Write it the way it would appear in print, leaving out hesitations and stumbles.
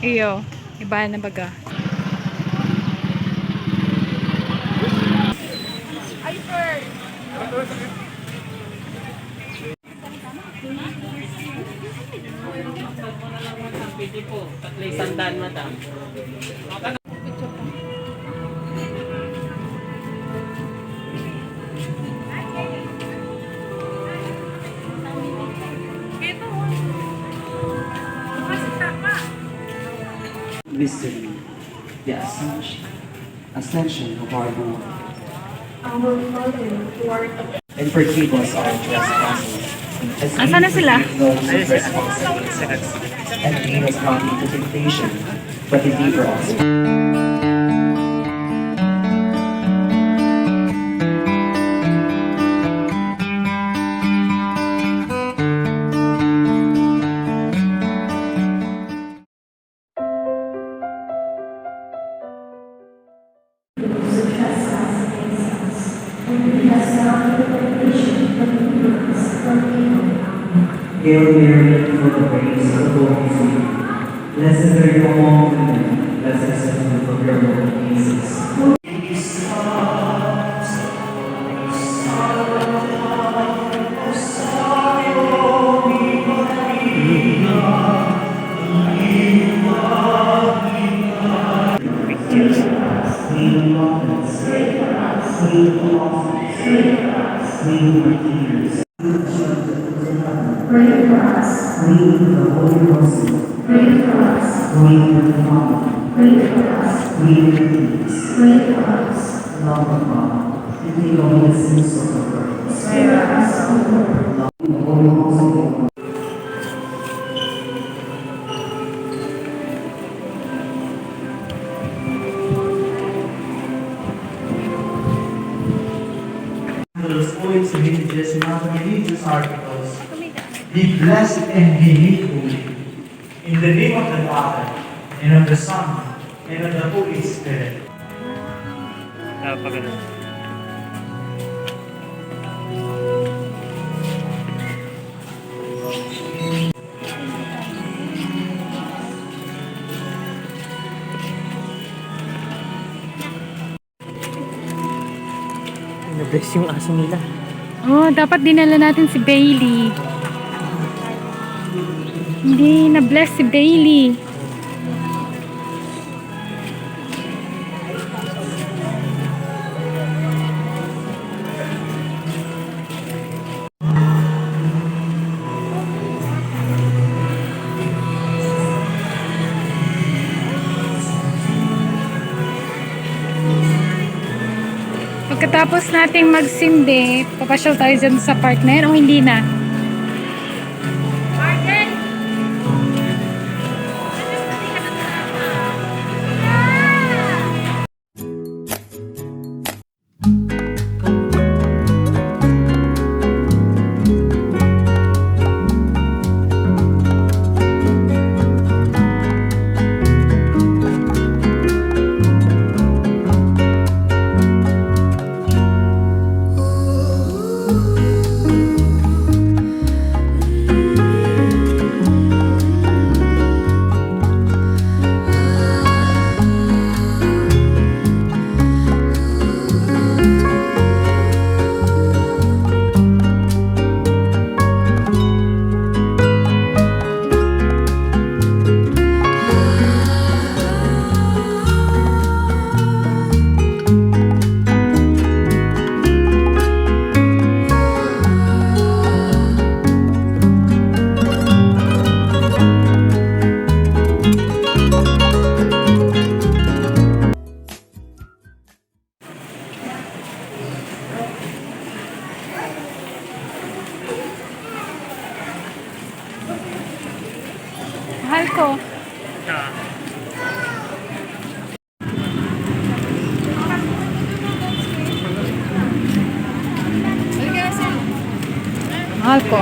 Iyo, iba na baga. Ay, sir! Piti po, tatlay sandaan, madam. Mystery, the ascension of our Lord, and forgive us our trespasses, as we Asan na sila? forgive those who trespass against us. And lead us not into temptation, but deliver us. Hail Mary, full of grace, the Lord is with you. Blessed are you among women, blessed is the fruit of your womb, Jesus. Pray for us. Pray for the Holy Ghost. Pray for us. Pray for the Father. Pray for us. Pray for the peace. Pray for us. Love of God. And take away the sins of the world. Spare us, O Lord. Love of the Holy Ghost. Those poems, images, non-religious articles, be blessed and be made holy. In the name of the Father, and of the Son, and of the Holy Spirit. Na-bless yung aso nila. Oh, dapat dinala natin si Bailey. Hindi na-bless si Bailey. Pagkatapos nating magsindi, papasyal tayo dyan sa partner o hindi na? Mahal ko. Mahal ko.